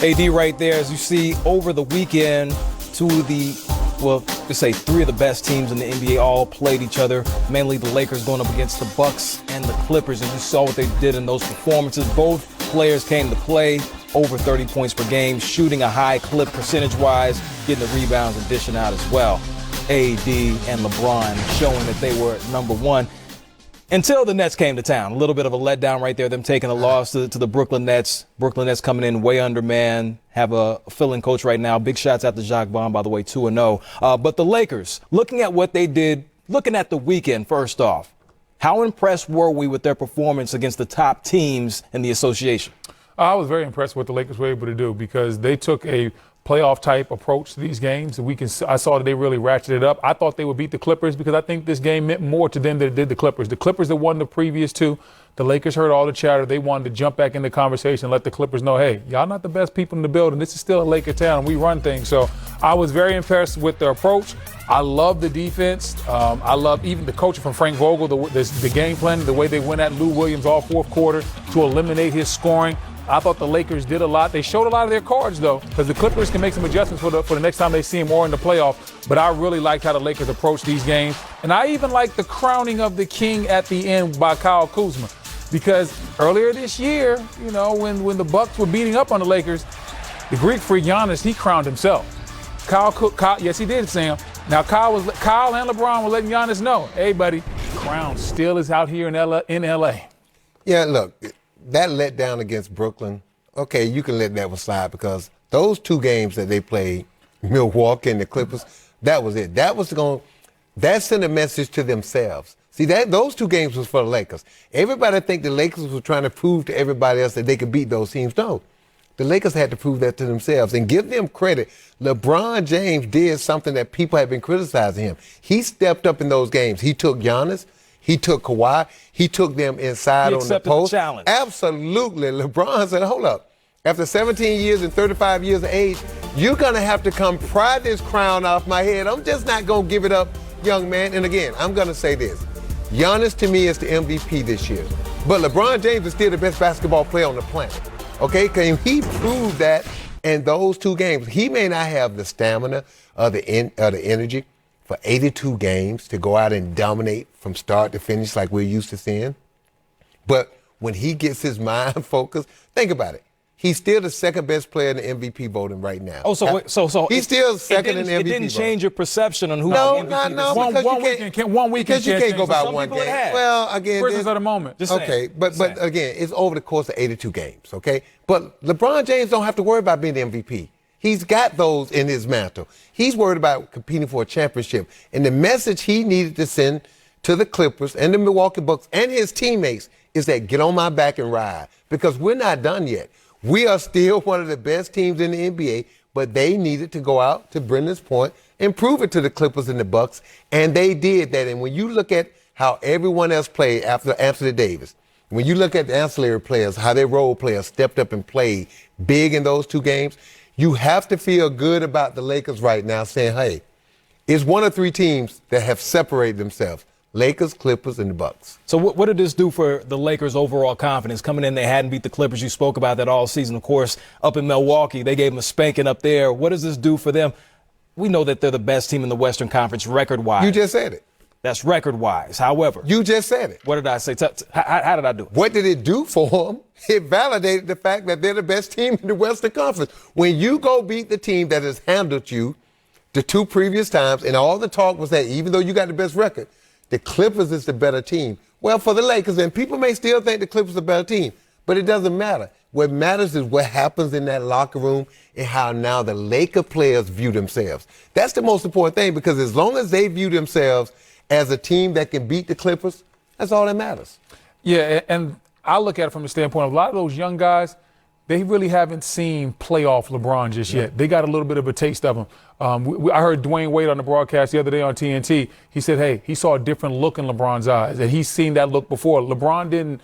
AD right there, as you see over the weekend, let's say three of the best teams in the NBA all played each other, mainly the Lakers going up against the Bucks and the Clippers, and you saw what they did in those performances. Both players came to play, over 30 points per game, shooting a high clip percentage-wise, getting the rebounds and dishing out as well. AD and LeBron showing that they were number one. Until the Nets came to town. A little bit of a letdown right there, them taking a loss to the Brooklyn Nets. Brooklyn Nets coming in way undermanned, have a fill-in coach right now. Big shouts out to Jacques Vaughn, by the way, 2-0. But the Lakers, looking at what they did, looking at the weekend first off, how impressed were we with their performance against the top teams in the association? I was very impressed with what the Lakers were able to do because they took a playoff type approach to these games. I saw that they really ratcheted up. I thought they would beat the Clippers because I think this game meant more to them than it did the Clippers. The Clippers that won the previous two, the Lakers heard all the chatter. They wanted to jump back in the conversation and let the Clippers know, hey, y'all not the best people in the building. This is still a Laker town. We run things. So I was very impressed with their approach. I love the defense. I love even the coaching from Frank Vogel, the game plan, the way they went at Lou Williams all fourth quarter to eliminate his scoring. I thought the Lakers did a lot. They showed a lot of their cards, though, because the Clippers can make some adjustments for the next time they see them or in the playoff. But I really liked how the Lakers approached these games. And I even liked the crowning of the king at the end by Kyle Kuzma. Because earlier this year, you know, when the Bucks were beating up on the Lakers, the Greek freak Giannis, he crowned himself. Kyle, yes, he did, Sam. Now, Kyle and LeBron were letting Giannis know, hey, buddy, crown still is out here in L.A. Yeah, look. That letdown against Brooklyn, okay, you can let that one slide because those two games that they played, Milwaukee and the Clippers, that was it. That sent a message to themselves. See, those two games was for the Lakers. Everybody think the Lakers were trying to prove to everybody else that they could beat those teams. No, the Lakers had to prove that to themselves and give them credit. LeBron James did something that people have been criticizing him. He stepped up in those games. He took Giannis. He took Kawhi. He took them inside on the post. The challenge. Absolutely. LeBron said, hold up. After 17 years and 35 years of age, you're going to have to come pry this crown off my head. I'm just not going to give it up, young man. And again, I'm going to say this. Giannis, to me, is the MVP this year. But LeBron James is still the best basketball player on the planet. Okay? Because he proved that in those two games. He may not have the stamina or the energy for 82 games to go out and dominate from start to finish like we're used to seeing. But when he gets his mind focused, think about it. He's still the second best player in the MVP voting right now. Oh, so he's still second in the MVP voting. It didn't change your perception on who no, the MVP no, is. One week because you can't go by one game. Well, again, prisons of the moment. Okay, but again, it's over the course of 82 games. Okay, but LeBron James don't have to worry about being the MVP. He's got those in his mantle. He's worried about competing for a championship. And the message he needed to send to the Clippers and the Milwaukee Bucks and his teammates is that get on my back and ride. Because we're not done yet. We are still one of the best teams in the NBA, but they needed to go out, to Brendan's point, and prove it to the Clippers and the Bucks. And they did that. And when you look at how everyone else played after Anthony Davis, when you look at the ancillary players, how their role players stepped up and played big in those two games, you have to feel good about the Lakers right now saying, hey, it's one of three teams that have separated themselves, Lakers, Clippers, and the Bucks. So what did this do for the Lakers' overall confidence? Coming in, they hadn't beat the Clippers. You spoke about that all season. Of course, up in Milwaukee, they gave them a spanking up there. What does this do for them? We know that they're the best team in the Western Conference record-wise. You just said it. That's record-wise. However. You just said it. What did I say? How did I do it? What did it do for them? It validated the fact that they're the best team in the Western Conference. When you go beat the team that has handled you the two previous times, and all the talk was that even though you got the best record, the Clippers is the better team. Well, for the Lakers, and people may still think the Clippers are a better team, but it doesn't matter. What matters is what happens in that locker room and how now the Laker players view themselves. That's the most important thing, because as long as they view themselves as a team that can beat the Clippers, that's all that matters. Yeah, and I look at it from the standpoint of a lot of those young guys, they really haven't seen playoff LeBron just yet. They got a little bit of a taste of him. I heard Dwayne Wade on the broadcast the other day on TNT. He said, hey, he saw a different look in LeBron's eyes, and he's seen that look before. LeBron didn't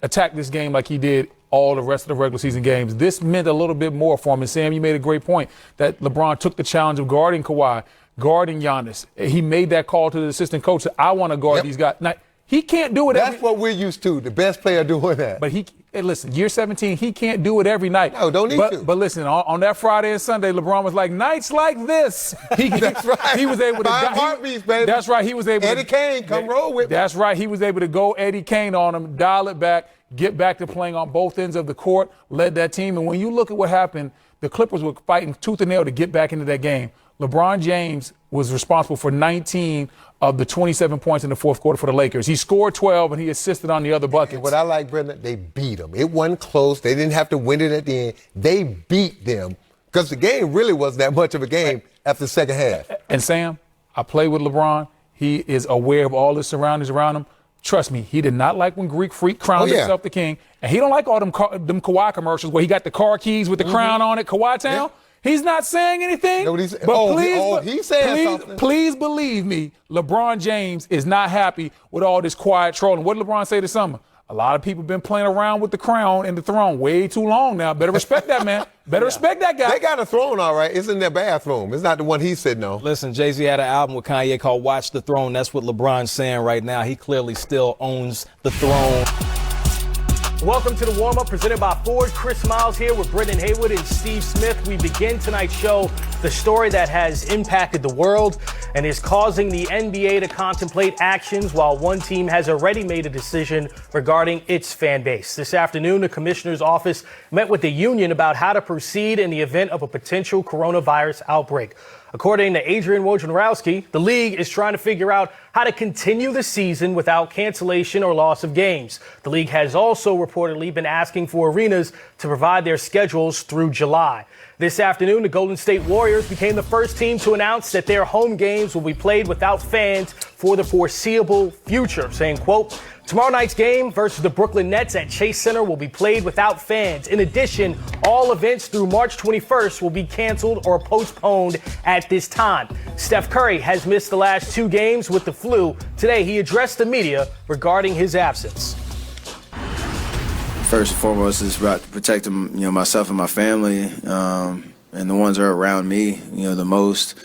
attack this game like he did all the rest of the regular season games. This meant a little bit more for him. And Sam, you made a great point that LeBron took the challenge of guarding Kawhi, guarding Giannis. He made that call to the assistant coach. I want to guard these guys. Now, He can't do it That's what we're used to, the best player doing that. But listen, year 17, he can't do it every night. No, don't need to. But listen, on that Friday and Sunday, LeBron was like, nights like this. That's right. He was able to. Five heartbeats, baby. That's right. He was able Eddie Kane, come roll with me. That's right. He was able to go Eddie Kane on him, dial it back, get back to playing on both ends of the court, led that team. And when you look at what happened, the Clippers were fighting tooth and nail to get back into that game. LeBron James was responsible for 19 of the 27 points in the fourth quarter for the Lakers. He scored 12 and he assisted on the other buckets. And what I like, Brendan, they beat them. It wasn't close. They didn't have to win it at the end. They beat them because the game really wasn't that much of a game after the second half. And Sam, I play with LeBron. He is aware of all the surroundings around him. Trust me, he did not like when Greek Freak crowned himself the king. And he don't like all them Kawhi commercials where he got the car keys with the crown on it, Kawhi Town. Yeah. He's not saying anything. He's saying something. Please believe me, LeBron James is not happy with all this quiet trolling. What did LeBron say this summer? A lot of people been playing around with the crown and the throne way too long now. Better respect that, man. Better respect that guy. They got a throne, all right. It's in their bathroom. It's not the one he's sitting on. Listen, Jay-Z had an album with Kanye called Watch the Throne. That's what LeBron's saying right now. He clearly still owns the throne. Welcome to the warm-up presented by Ford. Chris Miles here with Brendan Haywood and Steve Smith. We begin tonight's show, the story that has impacted the world and is causing the NBA to contemplate actions while one team has already made a decision regarding its fan base. This afternoon, the commissioner's office met with the union about how to proceed in the event of a potential coronavirus outbreak. According to Adrian Wojnarowski, the league is trying to figure out how to continue the season without cancellation or loss of games. The league has also reportedly been asking for arenas to provide their schedules through July. This afternoon, the Golden State Warriors became the first team to announce that their home games will be played without fans for the foreseeable future, saying, quote, tomorrow night's game versus the Brooklyn Nets at Chase Center will be played without fans. In addition, all events through March 21st will be canceled or postponed at this time. Steph Curry has missed the last 2 games with the flu. Today, he addressed the media regarding his absence. First and foremost, is about protecting, myself and my family, and the ones that are around me, the most.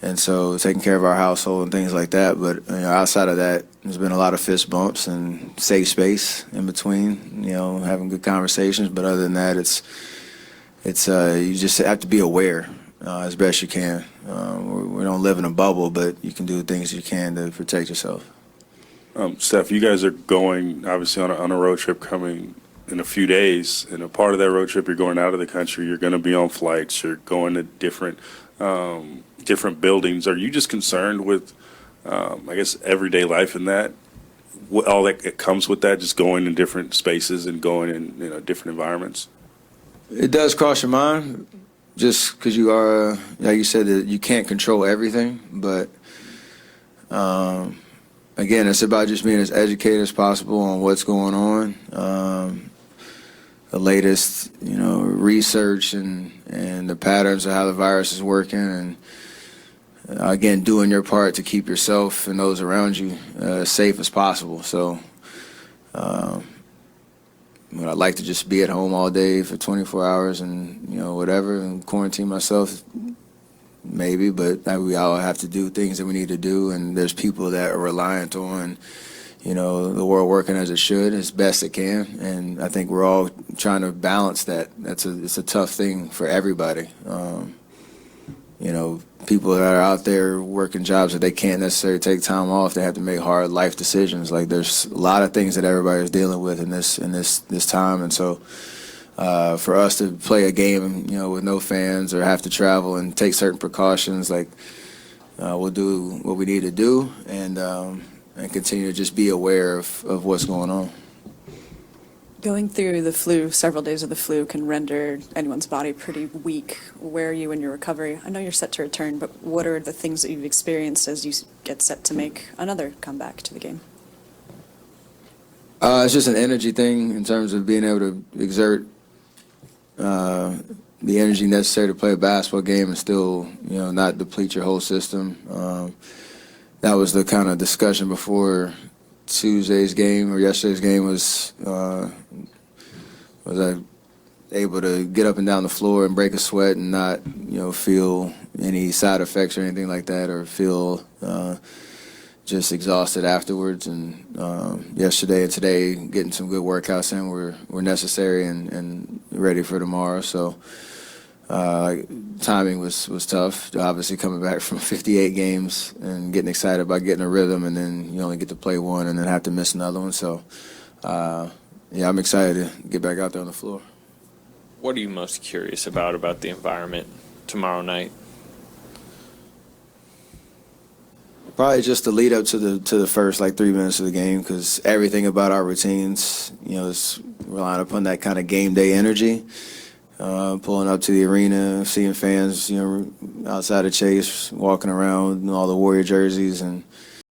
And so taking care of our household and things like that. But outside of that, there's been a lot of fist bumps and safe space in between, having good conversations. But other than that, it's you just have to be aware as best you can. We don't live in a bubble, but you can do things you can to protect yourself. Steph, you guys are going obviously on a road trip coming in a few days, and a part of that road trip, you're going out of the country. You're going to be on flights. You're going to different buildings. Are you just concerned with, everyday life in that? All that comes with that, just going in different spaces and going in different environments? It does cross your mind, just because you are, like you said, that you can't control everything. But again, it's about just being as educated as possible on what's going on. The latest, research and the patterns of how the virus is working, and again, doing your part to keep yourself and those around you as safe as possible. So, I'd like to just be at home all day for 24 hours and whatever, and quarantine myself, maybe. But we all have to do things that we need to do, and there's people that are reliant on the world working as it should, as best it can. And I think we're all trying to balance that. It's a tough thing for everybody. People that are out there working jobs that they can't necessarily take time off, they have to make hard life decisions. Like, there's a lot of things that everybody's dealing with in this time. And so for us to play a game, with no fans or have to travel and take certain precautions, we'll do what we need to do, and continue to just be aware of what's going on. Going through the flu, several days of the flu can render anyone's body pretty weak. Where are you in your recovery? I know you're set to return, but what are the things that you've experienced as you get set to make another comeback to the game? It's just an energy thing in terms of being able to exert the energy necessary to play a basketball game and still, not deplete your whole system. That was the kind of discussion before Tuesday's game or yesterday's game was I able to get up and down the floor and break a sweat and not, feel any side effects or anything like that, or feel just exhausted afterwards. And yesterday and today, getting some good workouts in were necessary and ready for tomorrow. So timing was tough. Obviously, coming back from 58 games and getting excited about getting a rhythm, and then you only get to play one and then have to miss another one. So, yeah, I'm excited to get back out there on the floor. What are you most curious about the environment tomorrow night? Probably just the lead up to the first 3 minutes of the game, because everything about our routines, is relying upon that kind of game day energy. Pulling up to the arena, seeing fans, outside of Chase, walking around in all the Warrior jerseys, and